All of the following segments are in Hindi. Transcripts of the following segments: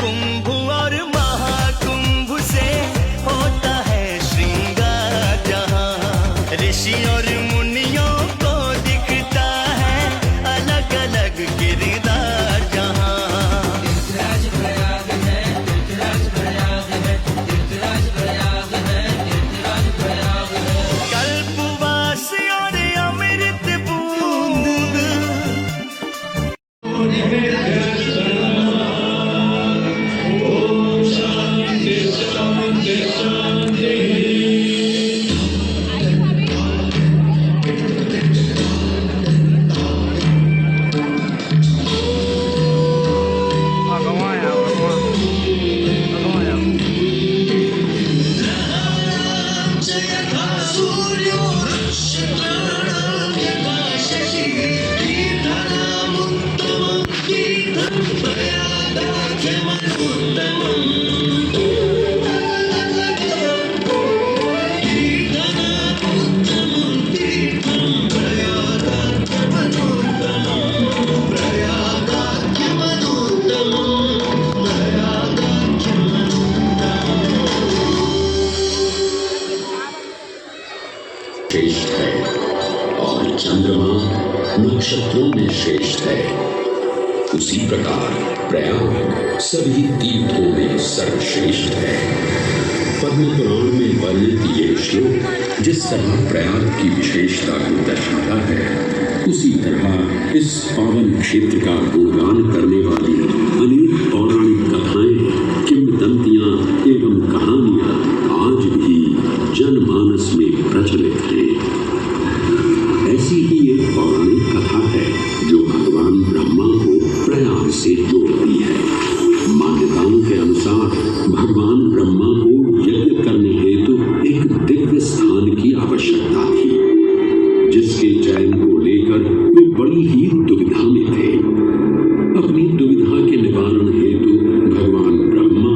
कुंभ और महाकुंभ से होता है श्रृंगार जहाँ ऋषि और मुनियों को दिखता है अलग अलग किरदार जहाँ तीर्थराज प्रयाग है, तीर्थराज प्रयाग है, तीर्थराज प्रयाग है, तीर्थराज प्रयाग है। कल्पवास और अमृत बूंद श्रेष्ठ है और चंद्रमा नक्षत्रों में श्रेष्ठ है। उसी प्रकार प्रयाग सभी तीर्थों में सर्वश्रेष्ठ है। पद्म पुराण में वर्णित ये श्लोक जिस तरह प्रयाग की विशेषता को दर्शाता है, उसी तरह इस पावन क्षेत्र का गुणगान करने वाली अनेक पौराणिक कथाएं, किंवदंतियां एवं कहानियां आज भी जनमानस में प्रचलित हैं। ऐसी ही एक पौराणिक कथा है जो भगवान ब्रह्मा को प्रयाग से जोड़ती है। मान्यताओं के अनुसार भगवान ब्रह्मा को यज्ञ करने हेतु एक दिव्य स्थान की आवश्यकता थी, जिसके चयन को लेकर वे बड़ी ही दुविधा में थे। अपनी दुविधा के निवारण हेतु भगवान ब्रह्मा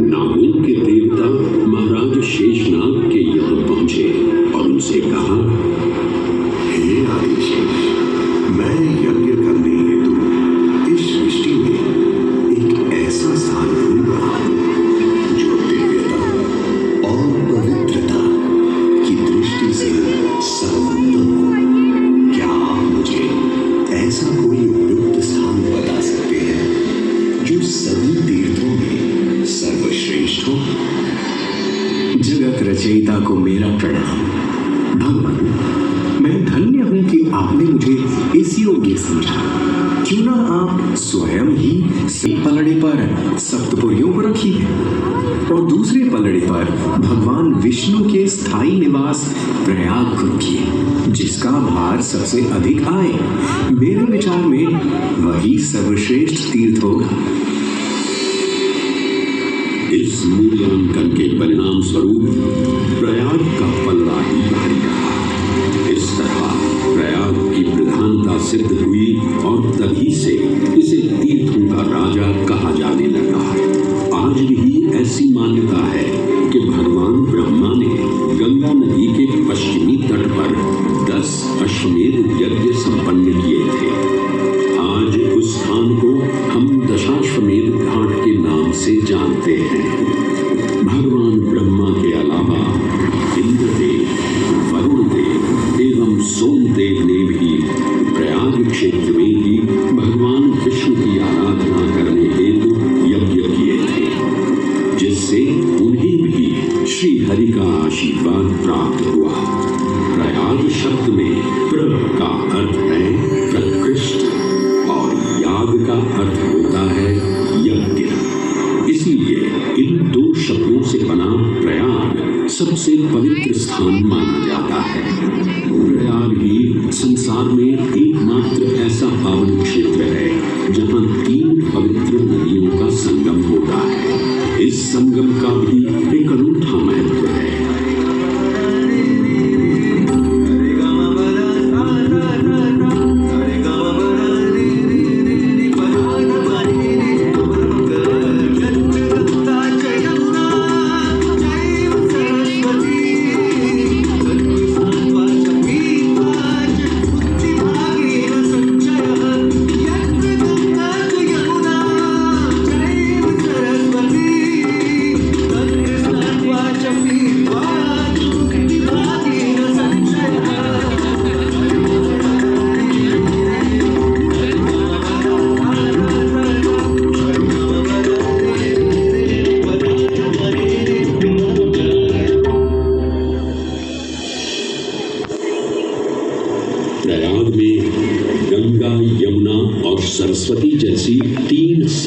नागों के देवता महाराज शेषनाग के यहाँ पहुंचे और उनसे कहा, हे आदिशेष, मैं यज्ञ करने हेतु इस सृष्टि में एक ऐसा स्थान ढूंढ रहा हूं जो दिव्यता और पवित्रता की दृष्टि से सर्वोत्तम हो। क्या आप मुझे ऐसा कोई उपयुक्त स्थान बता सकते हैं जो सभी तीर्थों में सर्वश्रेष्ठ हो? जगत रचयिता को मेरा प्रणाम। भगवान, मैं धन्य हूं कि आपने मुझे इस योग्य समझा। क्यों ना आप स्वयं ही एक पलड़े पर सप्तपुरियों को रखिए और दूसरे पलड़े पर भगवान विष्णु के स्थायी निवास प्रयाग को रखिए, जिसका भार सबसे अधिक आए। मेरे विचार में वही सर्वश्रेष्ठ तीर्थ होगा। इस मूल्यांकन के परिणाम स्वरूप प्रयाग का पल्ला ही भारी रहा। इस तरह प्रयाग की प्रधानता सिद्ध हुई और तभी से इसे तीर्थों का राजा कहा जाने लगा। आज भी ऐसी मान्यता है कि भगवान ब्रह्मा ने गंगा नदी के पश्चिमी तट पर 10 अश्वमेध यज्ञ संपन्न किए थे। आज उस स्थान को हम दशाश्वमेध घाट के नाम से जानते हैं। भगवान ब्रह्मा के अलावा इंद्रदेव, वरुण देव एवं सोमदेव ने भी प्रयाग क्षेत्र में ही भगवान विष्णु की आराधना करने हेतु यज्ञ किए थे, जिससे उन्हें भी श्री हरि का आशीर्वाद प्राप्त हुआ। प्रयाग शब्द में प्र का अर्थ है प्रकृष्ट और याग का अर्थ होता है यज्ञ। इसीलिए इन दो शब्दों से बना प्रयाग सबसे पवित्र स्थान माना जाता है। प्रयाग ही संसार में एकमात्र ऐसा पावन क्षेत्र है जहाँ 3 पवित्र नदियों का संगम होता है। इस संगम का भी एक अनूठा महत्व है।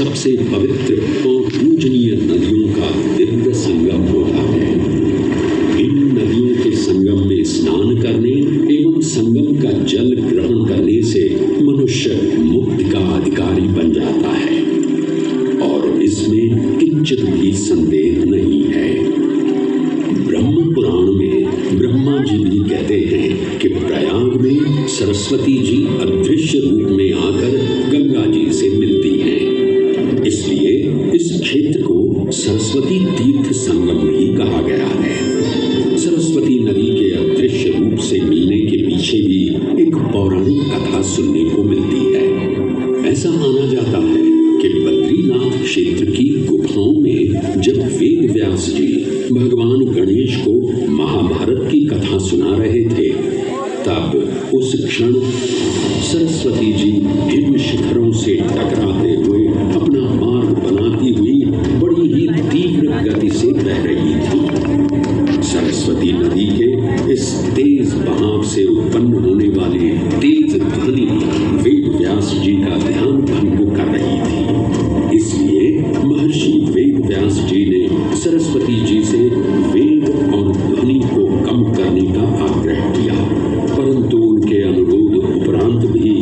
सबसे पवित्र और पूजनीय नदियों का दिव्य संगम होता है। इन नदियों के संगम में स्नान करने एवं संगम का जल ग्रहण करने से मनुष्य मुक्ति का अधिकारी बन जाता है और इसमें किंचित भी संदेह नहीं है। ब्रह्म पुराण में ब्रह्मा जी भी कहते हैं कि प्रयाग में सरस्वती जी अदृश्य रूप में आकर गंगा जी से मिलती हैं। इसलिए इस क्षेत्र को सरस्वती तीर्थ संगम भी कहा गया है। सरस्वती नदी के अदृश्य रूप से मिलने के पीछे भी एक पौराणिक कथा सुनने को मिलती है। ऐसा माना जाता है कि बद्रीनाथ क्षेत्र की गुफाओं में जब वेद व्यास जी भगवान गणेश को महाभारत की कथा सुना रहे थे, तब उस क्षण सरस्वती जी हिम शिखरों से टकराते हुए अपना मार्ग बनाती हुई बड़ी ही तीव्र गति से बह रही थी। सरस्वती नदी के इस तेज बहाव से उत्पन्न होने वाली तेज ध्वनि वेद व्यास जी का ध्यान भंग कर रही थी। इसलिए महर्षि वेद व्यास जी ने सरस्वती जी से वेग और ध्वनि को कम करने का आग्रह किया, परंतु उनके अनुरोध उपरांत भी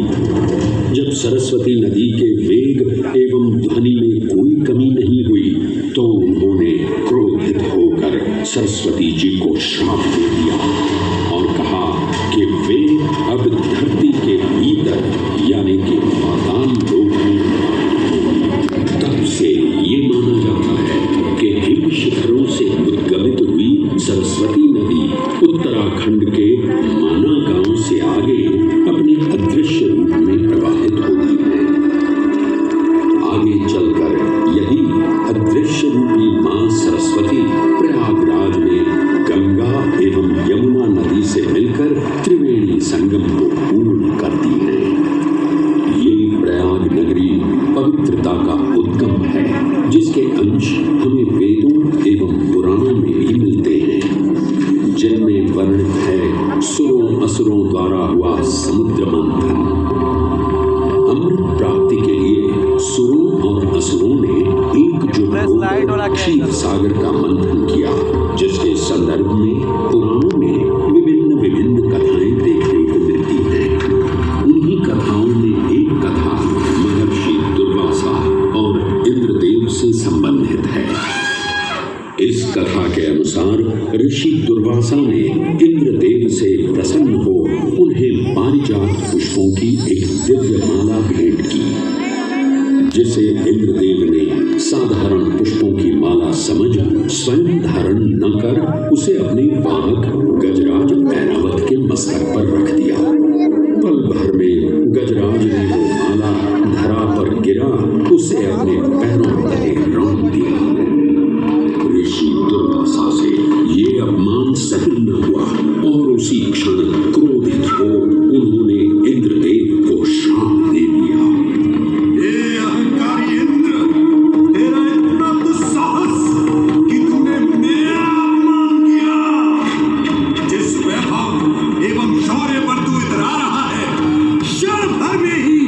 जब सरस्वती नदी के वेग एवं ध्वनि में कोई कमी नहीं हुई तो उन्होंने क्रोधित होकर सरस्वती जी को श्राप दे दिया और कहा कि वे अब धरती के भीतर यानी कि पाताल लोक में। तब से ये माना जाता है कि हिम शिखरों से उद्गमित हुई सरस्वती नदी उत्तराखंड के माना गांव से आगे अपने अदृश्य रूप में प्रवाहित होती है। आगे चलकर यही अदृश्य रूपी मां सरस्वती प्रयागराज में गंगा एवं यमुना नदी से मिलकर त्रिवेणी संगम को पूर्ण करती है। ये प्रयाग नगरी पवित्रता का उद्गम है, जिसके अंश हमें वेदों एवं पुराणों में भी मिलते हैं, जिनमें वर्णित है सुरों असुरों द्वारा हुआ समुद्र मंथन। अमृत प्राप्ति के लिए सुरों और असुरों ने एकजुट होकर क्षीर सागर का मंथन किया, जिसके संदर्भ में पुराणों में विभिन्न कथाएं देखने को मिलती हैं। उन्हीं कथाओं में एक कथा महर्षि दुर्वासा और इंद्रदेव से संबंधित है। इस कथा के अनुसार ऋषि दुर्वासा ने इंद्रदेव से प्रसन्न हो उन्हें पारिजात पुष्पों की एक दिव्य माला भेंट की, जिसे इंद्रदेव ने साधारण पुष्पों की माला समझ स्वयं धारण न कर उसे अपने वाहक गजराज ऐरावत के मस्तक पर रख दिया। पल भर में गजराज ने वो माला धरा पर गिरा, उसे अपने पैरों तले रौंद दिया। ऋषि दुर्वासा से ये अपमान सहन न हुआ और उसी क्षण क्रोधित हो उन्होंने इंद्रदेव को श्राप दे दिया। ये अहंकारी इंद्र, तेरा इतना दुस्साहस कि तूने मेरा अपमान किया। जिस वैभव एवं शौर्य पर तू इतरा रहा है, क्षण भर में ही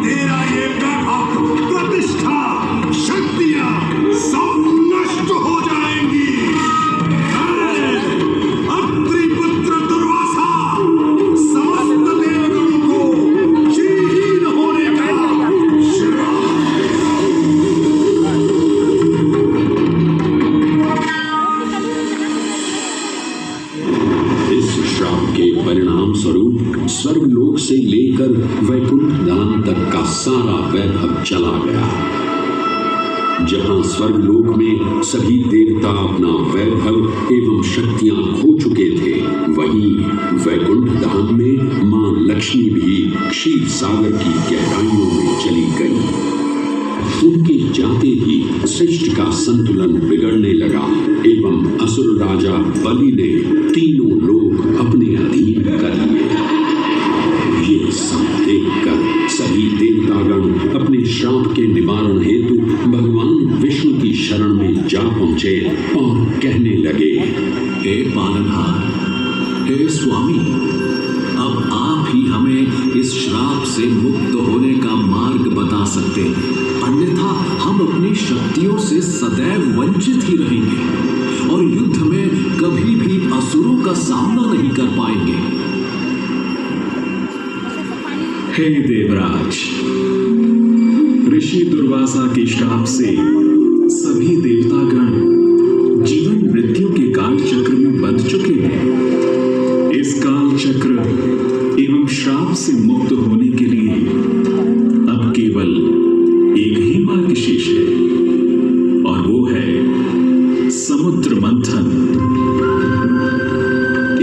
तेरा ये वैभव, प्रतिष्ठा, शक्तियां सब नष्ट हो जाएंगी। अत्रिपुत्र दुर्वासा, समस्त देवगणों को श्रीहीन होने का श्राप। इस श्राप के परिणाम स्वरूप स्वर्गलोक से लेकर वैकुंठ धाम तक का सारा वैभव चला गया। जहां स्वर्गलोक में सभी देवता अपना वैभव एवं शक्तियां खो चुके थे, वहीं वैकुंठ धाम में मां लक्ष्मी भी क्षीर सागर की गहराइयों में चली गई। उनके जाते ही सृष्टि का संतुलन बिगड़ने लगा एवं असुर राजा बलि ने तीनों लोक अपने अधीन कर लिए। ये सब देखकर सभी देवतागण अपने श्राप के निवारण हेतु भगवान विष्णु की शरण में जा पहुंचे और कहने लगे, हे पालनहार, हे स्वामी, अब आप ही हमें इस श्राप से मुक्त होने का मार्ग बता सकते हैं, अन्यथा हम हम अपनी शक्तियों से सदैव वंचित ही रहेंगे और युद्ध में कभी भी असुरों का सामना नहीं कर पाएंगे। हे देवराज, ऋषि दुर्वासा के श्राप से सभी देवतागण जीवन मृत्यु के काल चक्र में बंध चुके हैं। इस काल चक्र एवं श्राप से मुक्त होने के लिए अब केवल एक ही मार्ग शेष है और वो है समुद्र मंथन।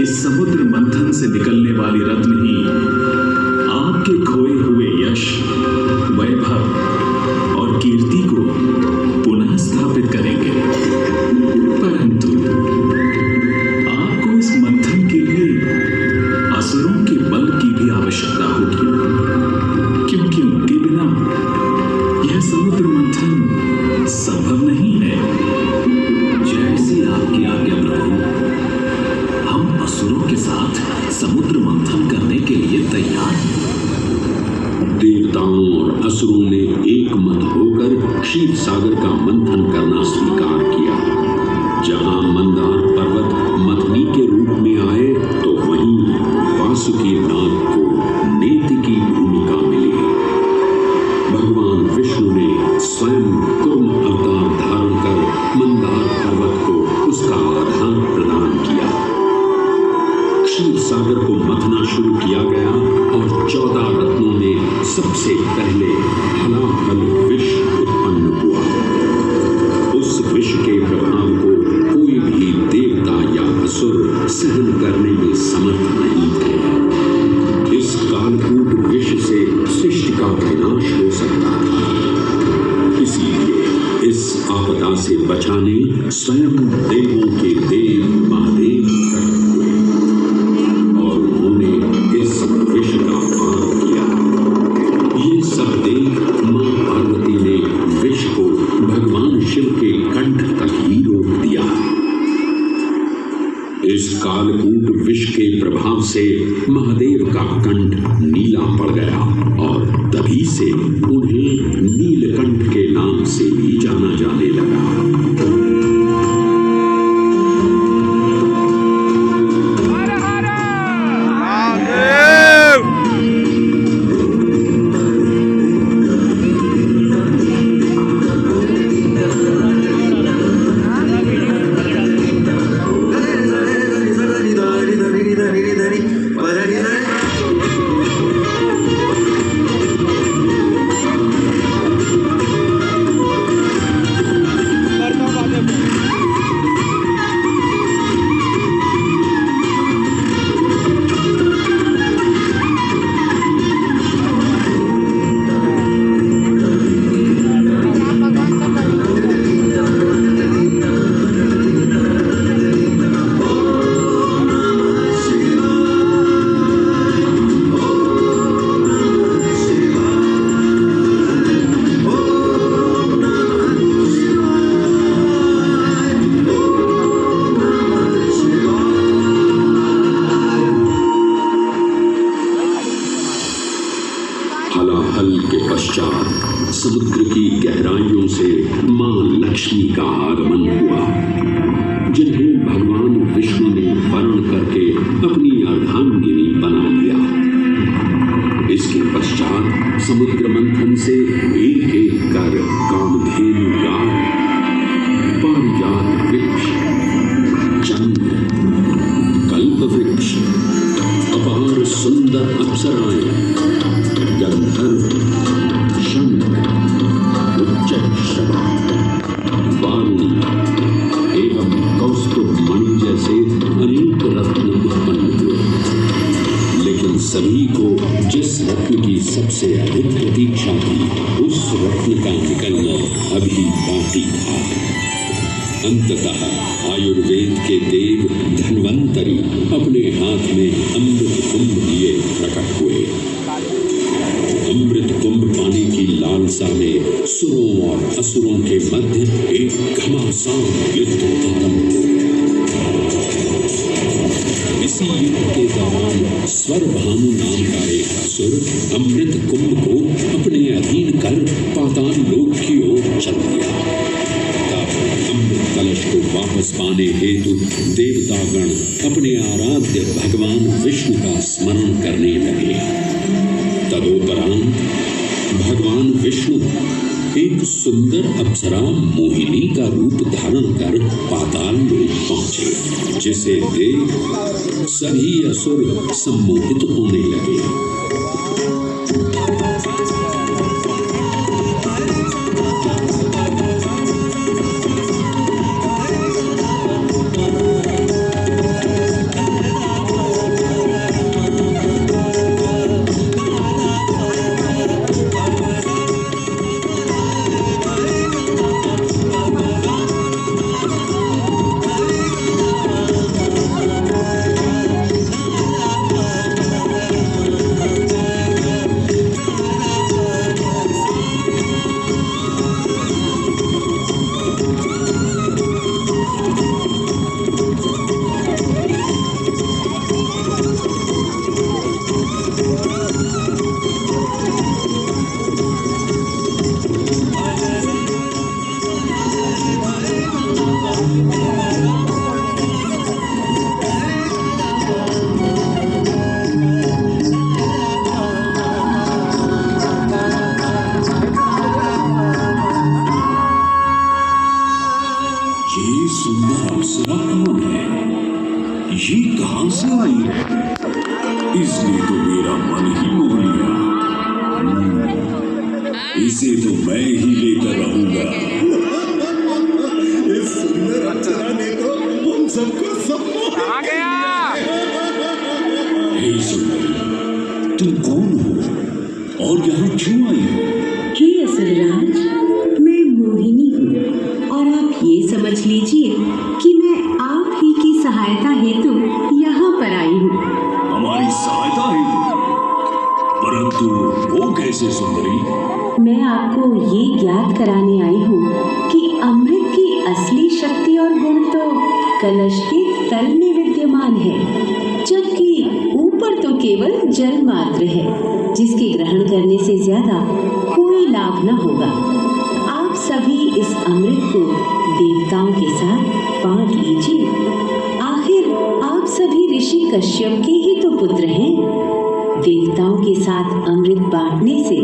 इस समुद्र मंथन से निकलने वाली रत्न ही आपके खोए हुए यश, वैभव और कीर्ति को पुनः स्थापित करेंगे। परंतु आपको इस मंथन के लिए असुरों के बल की भी आवश्यकता होगी, क्योंकि उनके बिना यह समुद्र मंथन संभव नहीं है। जैसी आपकी आज्ञा प्रभु, हम असुरों के साथ समुद्र मंथन करने के लिए तैयार हैं। देवताओं और असुरों ने एक मत होकर क्षीर सागर का मंथन करना स्वीकार किया। जहां मंदार पर्वत मथनी के रूप में आए तो वहीं वासुकी नाग को नेति की भूमिका मिली। भगवान विष्णु ने स्वयं कुर्म अवतार धारण कर मंदार पर्वत को उसका आधार प्रदान किया। क्षीर सागर को मथना शुरू किया गया और 14 रत्नों में सबसे पहले हलाहल विष उत्पन्न हुआ। उस विष के प्रभाव को कोई भी देवता या असुर सहन करने में समर्थ नहीं थे। इस कालकूट विष से सृष्टि का विनाश हो सकता था। इसीलिए इस आपदा से बचाने स्वयं देवों के देव महादेव प्रकट हुए और उन्होंने इस विष का पान किया। ये सब देख मां पार्वती ने विष को भगवान शिव के कंठ तक ही रोक दिया। इस कालकूट विष के प्रभाव से महादेव का कंठ नीला पड़ गया और तभी से उन्हें नीलकंठ के नाम से भी जाना जाने लगा। हलाहल के पश्चात समुद्र की गहराइयों से मां लक्ष्मी का आगमन हुआ, जिन्हें भगवान विष्णु ने वर्ण करके अपनी अर्धांगिनी बना लिया। इसके पश्चात समुद्र मंथन से एक एक कर कामधेनु गाय, पारिजात वृक्ष, चंद्र, कल्प वृक्ष, अपार सुंदर अप्सराएं, गंधर्व, शंख, उच्चैःश्रवा, वारुणी एवं कौस्तुभ मणि जैसे अनेक रत्न उत्पन्न हुए। लेकिन सभी को जिस रत्न की सबसे अधिक प्रतीक्षा थी, उस रत्न का निकलना अभी बाकी था। अंततः आयुर्वेद के देव धन्वंतरी अपने हाथ में अमृत कुंभ लिए प्रकट हुए। अमृत कुंभ पाने की लालसा में सुरों और असुरों के मध्य एक घमासान युद्ध आरंभ हुआ। इसी युद्ध के दौरान स्वरभानु नाम का एक असुर अमृत कुंभ को अपने अधीन कर पाताल लोक की ओर चल दिया। तब अमृत कलश को वापस पाने हेतु देवतागण अपने आराध्य भगवान विष्णु का स्मरण करने लगे। तदोपरांत भगवान विष्णु एक सुंदर अप्सरा मोहिनी का रूप धारण कर पाताल लोक पहुंचे, जिसे देख सभी असुर सम्मोहित होने लगे। ये कहां से आई है? इसने तो मेरा मन ही मोह लिया। इसे तो मैं ही लेकर रहूंगा। इस सुंदर अप्सरा ने तो हम सबको सम्मोहित आ गया। हे सुंदरी, तुम कौन हो और यहाँ क्यों आई हो? हे असुरराज, मैं मोहिनी हूँ और आप ये समझ लीजिए कि मैं आप ही की सहायता हेतु यहाँ पर आई हूँ। हमारी सहायता हेतु? परंतु वो कैसे सुंदरी? मैं आपको ये ज्ञात कराने आई हूँ कि अमृत की असली शक्ति और गुण तो कलश के तल में विद्यमान है, जबकि ऊपर तो केवल जल मात्र है, जिसके ग्रहण करने से ज्यादा कोई लाभ न होगा। आप सभी इस अमृत को देवताओं के साथ बांट लीजिए। आखिर आप सभी ऋषि कश्यप के ही तो पुत्र हैं। देवताओं के साथ अमृत बांटने से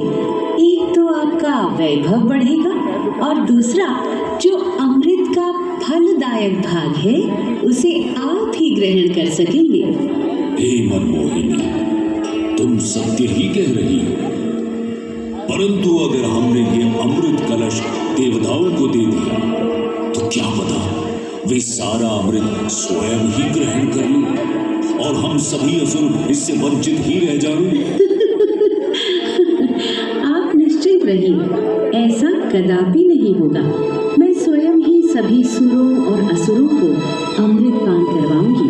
एक तो आपका वैभव बढ़ेगा और दूसरा जो अमृत का फलदायक भाग है उसे आप ही ग्रहण कर सकेंगे। हे मनमोहिनी, तुम सत्य ही कह रही हो। परंतु अगर हमने ये अमृत कलश देवताओं को दे दिया तो क्या पता वे सारा अमृत स्वयं ही ग्रहण कर लें और हम सभी असुर इससे वंचित ही रह जाएंगे। आप निश्चित रहिए, ऐसा कदापि नहीं होगा। मैं स्वयं ही सभी सुरों और असुरों को अमृत पान करवाऊंगी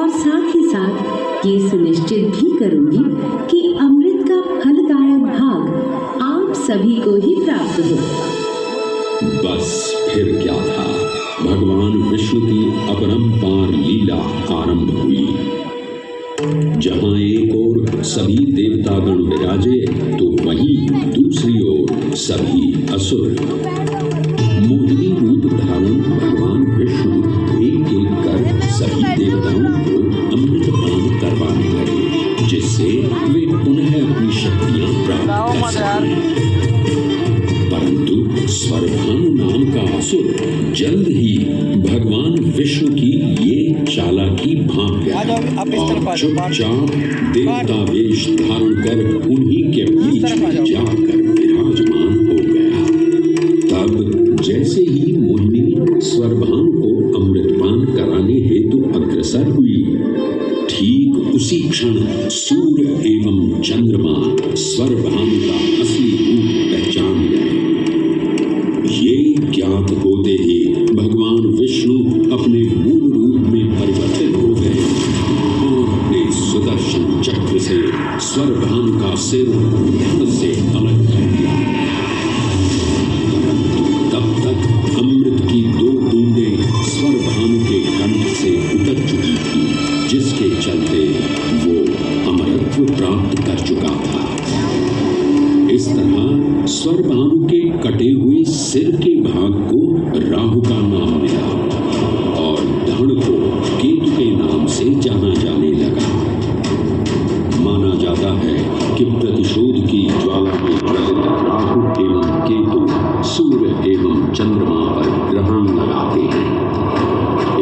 और साथ ही साथ ये सुनिश्चित भी करूंगी कि अमृत का फलदायक भाग आप सभी को ही प्राप्त हो। बस फिर क्या था, भगवान विष्णु की अपरंपार लीला आरंभ हुई। जहां एक ओर सभी देवतागण विराजे तो वहीं दूसरी ओर सभी असुर। मोहिनी रूप धारण भगवान विष्णु एक एक कर सभी देवताओं को अमृत पान करवाने लगे, जिससे वे पुनः अपनी शक्तियां प्राप्त कर सकें। परंतु स्वर्भानु नाम का असुर जल्द ही भगवान विष्णु की ये चालाकी भांप गया और चुपचाप देवता वेश धारण कर उन्हीं के बीच में जाकर विराजमान हो गया। तब जैसे ही मोहिनी स्वर्भानु को अमृतपान कराने हेतु अग्रसर हुई, ठीक उसी क्षण सूर्य एवं चंद्रमा स्वर्भानु का असली रूप पहचान गए। ये ज्ञात होते ही भगवान विष्णु अपने मूल रूप में परिवर्तित हो गए और अपने सुदर्शन चक्र से स्वर्भानु का सिर धड़ से अलग राहु का नाम मिला और धड़ को केतु के नाम से जाना जाने लगा। माना जाता है कि प्रतिशोध की ज्वाला में ज्वलित राहु एवं केतु सूर्य एवं चंद्रमा पर ग्रहण लगाते हैं।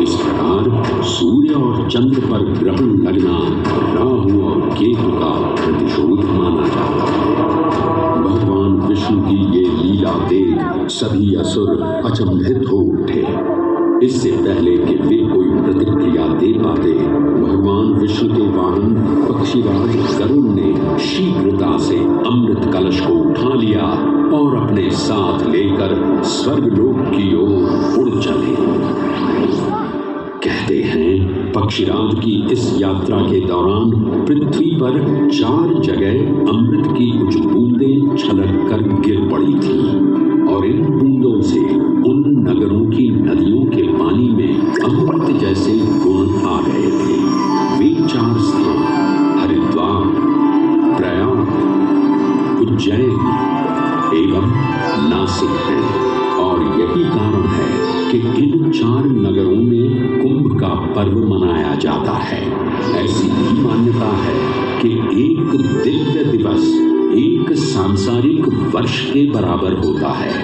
इस प्रकार सूर्य और चंद्र पर ग्रहण लगना राहु और केतु का प्रतिशोध माना जाता है। भगवान विष्णु की ये लीला देख सभी असुर अचंभित हो उठे। इससे पहले कि वे कोई प्रतिक्रिया दे पाते, भगवान विष्णु के वाहन पक्षीराज गरुड़ ने शीघ्रता से अमृत कलश को उठा लिया और अपने साथ लेकर स्वर्गलोक की ओर उड़ चले। कहते हैं पक्षीराज की इस यात्रा के दौरान पृथ्वी पर 4 जगह अमृत की कुछ बूंदें छलक कर गिर पड़ी थी और इन बूंदों से उन नगरों की नदियों के पानी में अमृत जैसे गुण आ गए थे। वे 4 स्थान हरिद्वार, प्रयाग, उज्जैन एवं नासिक हैं और यही कारण है कि इन 4 नगरों में कुंभ का पर्व मनाया जाता है। ऐसी भी मान्यता है कि एक दिव्य दिवस एक सांसारिक वर्ष के बराबर होता है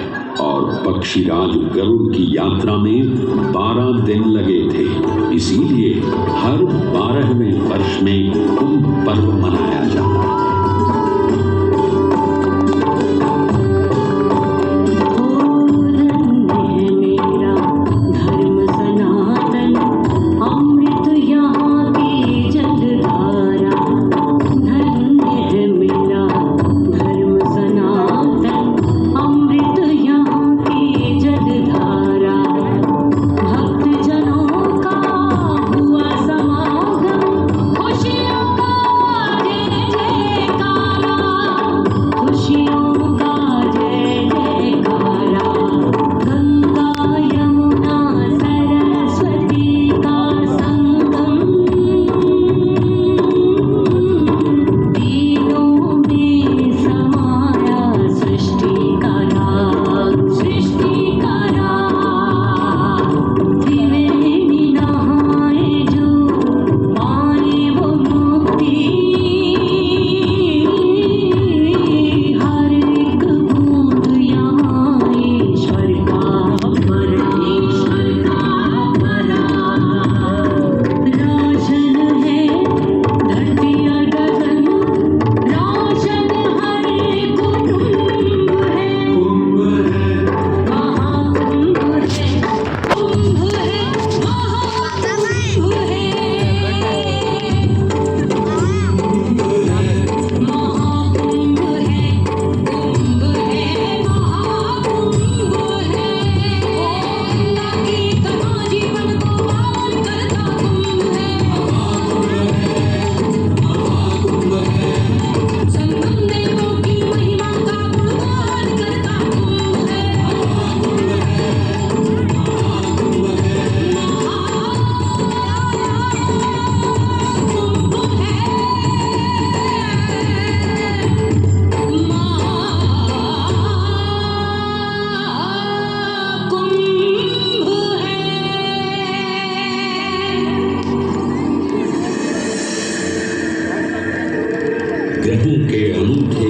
और पक्षीराज गरुड़ की यात्रा में 12 दिन लगे थे। इसीलिए हर 12वें वर्ष में कुंभ पर्व मनाया जाता है।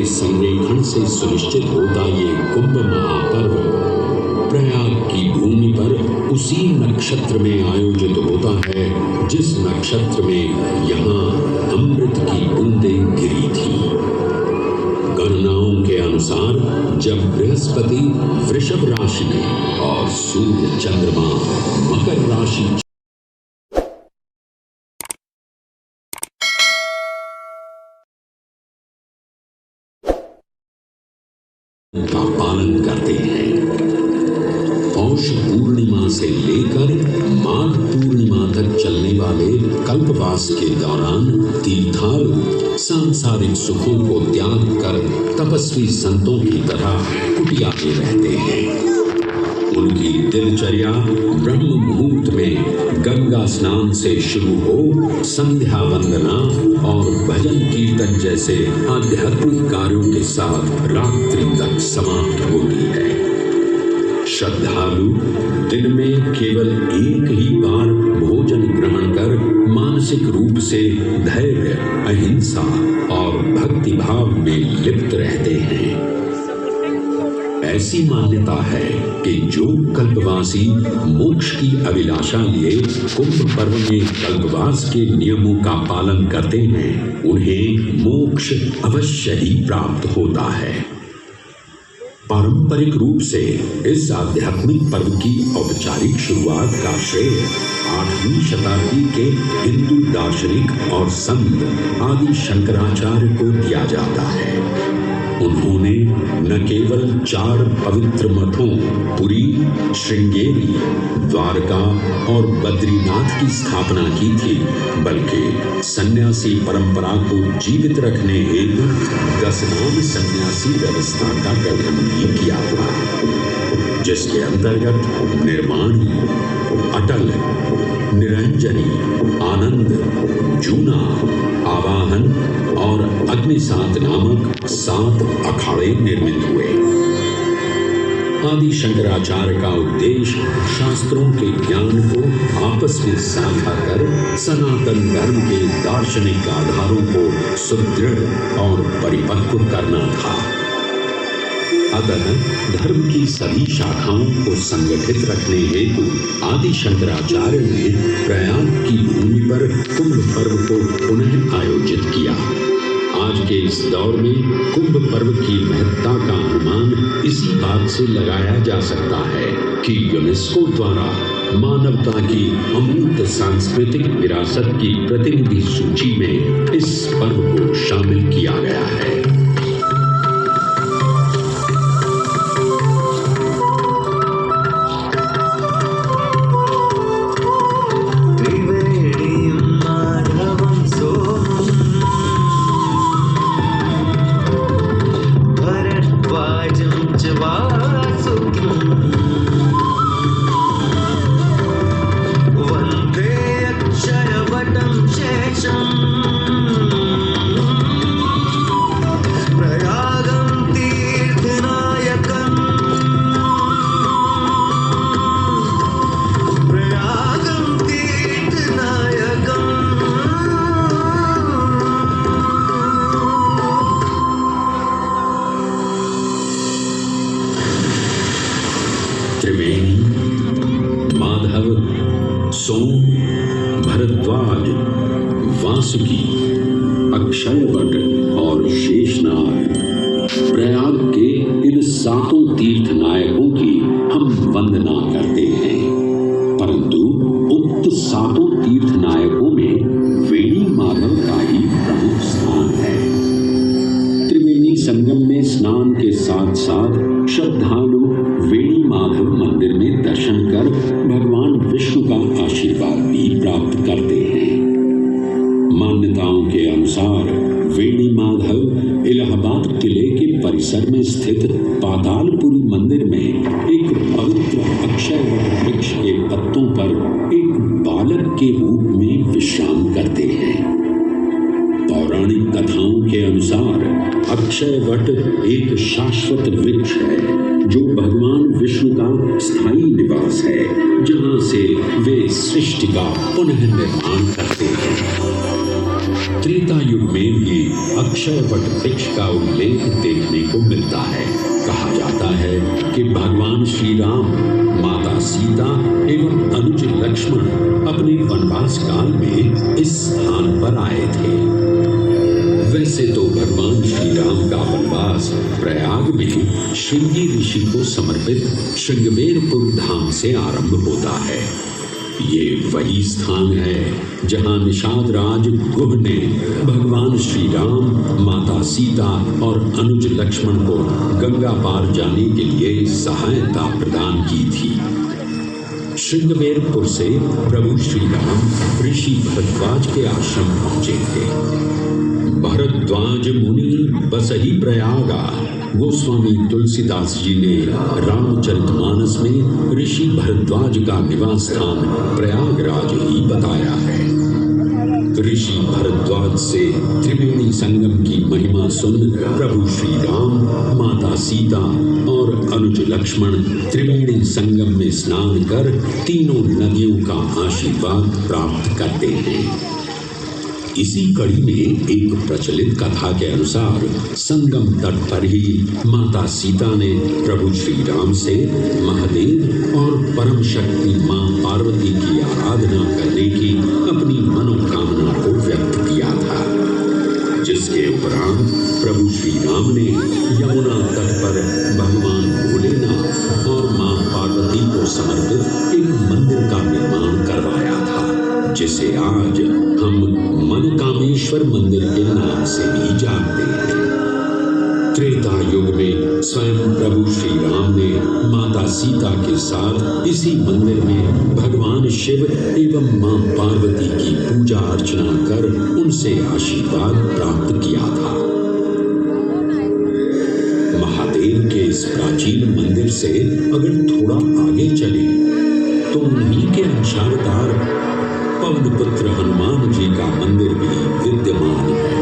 संरेखण से सुनिश्चित होता ये कुंभ महापर्व प्रयाग की भूमि पर उसी नक्षत्र में आयोजित होता है जिस नक्षत्र में यहाँ अमृत की बूंदें गिरी थी। गणनाओं के अनुसार जब बृहस्पति वृषभ राशि में और सूर्य चंद्रमा मकर राशि का पालन करते हैं। पौष पूर्णिमा से लेकर माघ पूर्णिमा तक चलने वाले कल्पवास के दौरान तीर्थालु सांसारिक सुखों को त्याग कर तपस्वी संतों की तरह कुटिया में रहते हैं। उनकी दिनचर्या ब्रह्म मुहूर्त में गंगा स्नान से शुरू हो संध्या वंदना और भजन कीर्तन जैसे आध्यात्मिक कार्यों के साथ रात्रि तक समाप्त होती है। श्रद्धालु दिन में केवल एक ही बार भोजन ग्रहण कर मानसिक रूप से धैर्य, अहिंसा और भक्ति भाव में लिप्त रहते हैं। ऐसी मान्यता है कि जो कल्पवासी मोक्ष की अभिलाषा लिए कुंभ पर्व में कल्पवास के नियमों का पालन करते हैं, उन्हें मोक्ष अवश्य ही प्राप्त होता है। पारंपरिक रूप से इस आध्यात्मिक पर्व की औपचारिक शुरुआत का श्रेय 8वीं शताब्दी के हिंदू दार्शनिक और संत आदि शंकराचार्य को दिया जाता है। उन्होंने न केवल 4 पवित्र मठों पुरी, श्रृंगेरी, द्वारका और बद्रीनाथ की स्थापना की थी, बल्कि सन्यासी परंपरा को जीवित रखने हेतु 10 नाम सन्यासी व्यवस्था का गठन भी किया था, जिसके अंतर्गत निर्माणी, अटल, निरंजनी, आनंद, जूना, आवाहन और अग्निसात नामक 7 अखाड़े निर्मित हुए। आदि शंकराचार्य का उद्देश्य शास्त्रों के ज्ञान को आपस में साझा कर सनातन धर्म के दार्शनिक आधारों को सुदृढ़ और परिपक्व करना था। अतः धर्म की सभी शाखाओं को संगठित रखने हेतु आदि शंकराचार्य ने प्रयाग की भूमि पर कुंभ पर्व को पुनः आयोजित किया। आज के इस दौर में कुंभ पर्व की महत्ता का अनुमान इसी बात से लगाया जा सकता है कि यूनेस्को द्वारा मानवता की अमूर्त सांस्कृतिक विरासत की प्रतिनिधि सूची में इस पर्व को शामिल किया गया है। वासुकी, अक्षयवट और शेषनाग, प्रयाग के इन 7 तीर्थ नायकों की हम वंदना करते हैं, परंतु उक्त 7 तीर्थ नायकों में वेणी माधव का ही प्रमुख स्थान है। त्रिवेणी संगम में स्नान के साथ साथ श्रद्धालु वेणी माधव मंदिर में दर्शन कर भगवान विष्णु का आशीर्वाद भी प्राप्त करते हैं। मान्यताओं के अनुसार वेणी माधव इलाहाबाद किले के परिसर में स्थित पातालपुरी मंदिर में एक पवित्र अक्षयवट वृक्ष के पत्तों पर एक बालक के रूप में विश्राम करते हैं। पौराणिक कथाओं के अनुसार अक्षयवट एक शाश्वत वृक्ष है जो भगवान विष्णु का स्थायी निवास है, जहां से वे सृष्टि का पुनः निर्माण करते हैं। त्रेता युग में भी अक्षयवट वृक्ष का उल्लेख देखने को मिलता है। कहा जाता है कि भगवान श्री राम, माता सीता एवं अनुज लक्ष्मण अपने वनवास काल में इस स्थान पर आए थे। वैसे तो भगवान श्री राम का वनवास प्रयाग में श्रृंगी ऋषि को समर्पित श्रृंगवेरपुर धाम से आरंभ होता है। ये वही स्थान है जहां निषाद राज गुह ने भगवान श्री राम, माता सीता और अनुज लक्ष्मण को गंगा पार जाने के लिए सहायता प्रदान की थी। श्रृंगवेरपुर से प्रभु श्री राम ऋषि भरद्वाज के आश्रम पहुंचे थे। भरद्वाज मुनि बसहि प्रयागा, गोस्वामी तुलसीदास जी ने रामचरितमानस में ऋषि भरद्वाज का निवास स्थान प्रयागराज ही बताया है। ऋषि भरद्वाज से त्रिवेणी संगम की महिमा सुन प्रभु श्री राम, माता सीता और अनुज लक्ष्मण त्रिवेणी संगम में स्नान कर तीनों नदियों का आशीर्वाद प्राप्त करते हैं। इसी कड़ी में एक प्रचलित कथा के अनुसार संगम तट पर ही माता सीता ने प्रभु श्री राम से महादेव और परम शक्ति मां पार्वती की आराधना करने की अपनी मनोकामना को व्यक्त किया था, जिसके उपरांत प्रभु श्री राम ने यमुना तट पर भगवान भोलेनाथ और मां पार्वती को समर्पित एक मंदिर का निर्माण करवाया था, जिसे आज हम मनकामेश्वर मंदिर के नाम से भी जानते हैं। त्रेता युग में स्वयं प्रभु श्री राम ने माता सीता के साथ इसी मंदिर में भगवान शिव एवं मां पार्वती की पूजा अर्चना कर उनसे आशीर्वाद प्राप्त किया था। महादेव के इस प्राचीन मंदिर से अगर थोड़ा आगे चले तो उन्हीं के अंशावतार पवन पुत्र हनुमान जी का मंदिर भी विद्यमान है।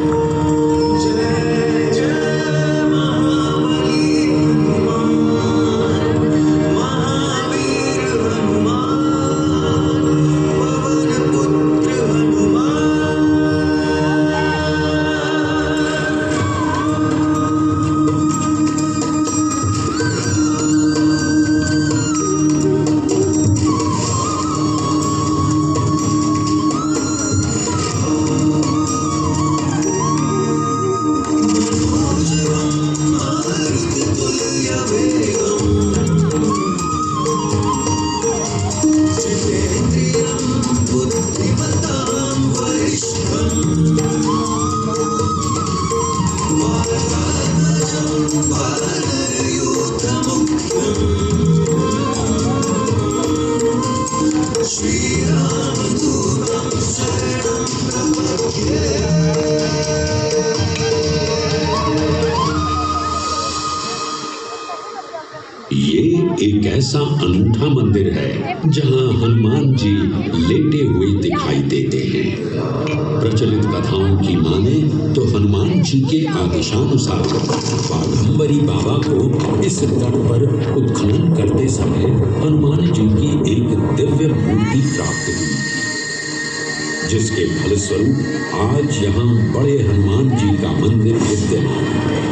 एक ऐसा अनूठा मंदिर है जहां हनुमान जी लेटे हुए दिखाई देते हैं। प्रचलित कथाओं की माने तो हनुमान जी के आदेशानुसार बाघंबरी बाबा को इस तट पर उत्खनन करते समय हनुमान जी की एक दिव्य मूर्ति प्राप्त हुई, जिसके फलस्वरूप आज यहाँ बड़े हनुमान जी का मंदिर विद्यमान है।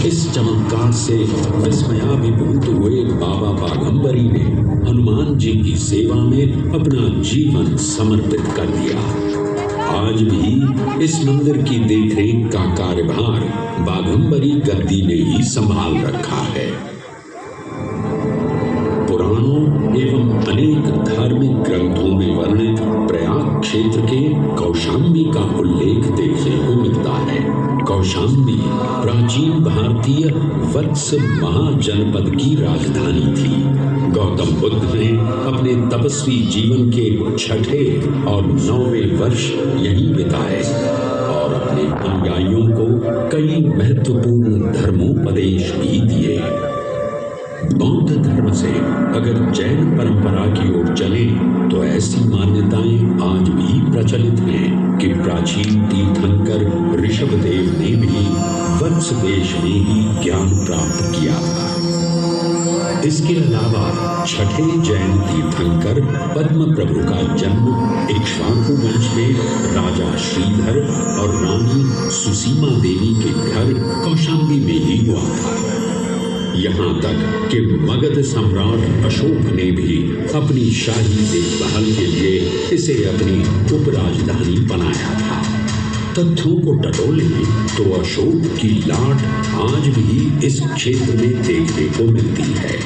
इस चमत्कार से विस्मयाभिभूत हुए बाबा बाघंबरी ने हनुमान जी की सेवा में अपना जीवन समर्पित कर दिया। आज भी इस मंदिर की देखरेख का कार्यभार बाघंबरी गद्दी ने ही संभाल रखा है। पुराणों एवं अनेक धार्मिक ग्रंथों में वर्णित प्रयाग क्षेत्र के कौशाम्बी का उल्लेख देखने को मिलता है। कौशाम्बी प्राचीन भारतीय वत्स महाजनपद की राजधानी थी। गौतम बुद्ध ने अपने तपस्वी जीवन के 6वें और 9वें वर्ष यहीं बिताए और अपने अनुयायियों को कई महत्वपूर्ण धर्मोपदेश भी दिए। बौद्ध धर्म से अगर जैन परंपरा की ओर चले तो ऐसी मान्यताएं आज भी प्रचलित हैं कि प्राचीन तीर्थंकर ऋषभदेव ने भी वत्स देश में ही ज्ञान प्राप्त किया था। इसके अलावा 6ठे जैन तीर्थंकर पद्म प्रभु का जन्म इक्ष्वाकु वंश में राजा श्रीधर और रानी सुसीमा देवी के घर कौशाम्बी में ही हुआ था। यहाँ तक कि मगध सम्राट अशोक ने भी अपनी शाही देखभाल के लिए इसे अपनी उपराजधानी बनाया था। तथ्यों को टटोले तो अशोक की लाट आज भी इस क्षेत्र में देखने को मिलती है।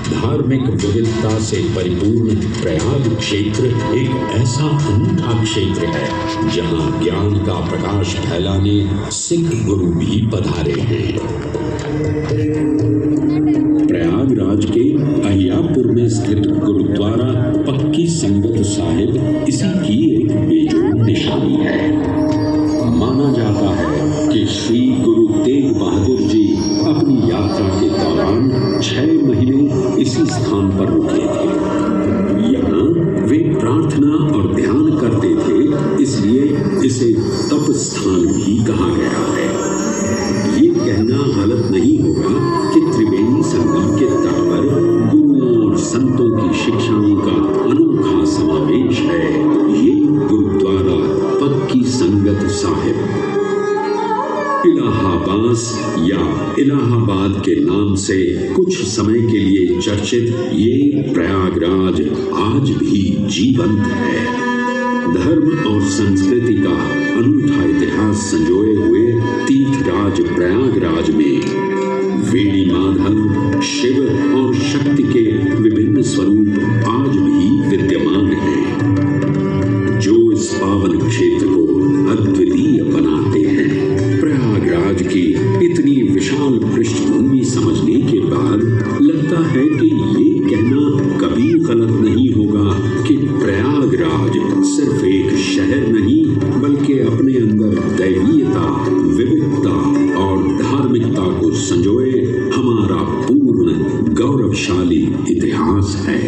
धार्मिक विविधता से परिपूर्ण प्रयाग क्षेत्र एक ऐसा अनूठा क्षेत्र है जहाँ ज्ञान का प्रकाश फैलाने सिख गुरु भी पधारे हैं। प्रयागराज के अहियापुर में स्थित गुरुद्वारा पक्की सिंगत साहिब इसी की एक बेजोड़ निशानी है। माना जाता है कि श्री गुरु तेग बहादुर जी अपनी यात्रा के दौरान 6 महीने इसी स्थान पर रुके थे। यहाँ वे प्रार्थना और ध्यान करते स्थान भी कहा गया है। ये कहना गलत नहीं होगा कि त्रिवेणी संगम के तट पर गुरुओं और संतों की शिक्षाओं का अनोखा समावेश है। ये गुरुद्वारा पक्की संगत साहिब इलाहाबास या इलाहाबाद के नाम से कुछ समय के लिए चर्चित ये प्रयागराज आज भी जीवंत है। धर्म और संस्कृति का अनूठा इतिहास संजोए हुए तीर्थराज प्रयागराज में वेणी माधव, शिव और शक्ति के विभिन्न स्वरूप आज भी विद्यमान हैं, जो इस पावन क्षेत्र को अद्वितीय बनाते हैं। प्रयागराज की इतनी विशाल पृष्ठभूमि समझने के बाद लगता है कि ये कहना कभी गलत नहीं होगा कि प्रयागराज सिर्फ एक शहर नहीं बल्कि अपने अंदर दैवीयता, विविधता और धार्मिकता को संजोए हमारा पूर्ण गौरवशाली इतिहास है।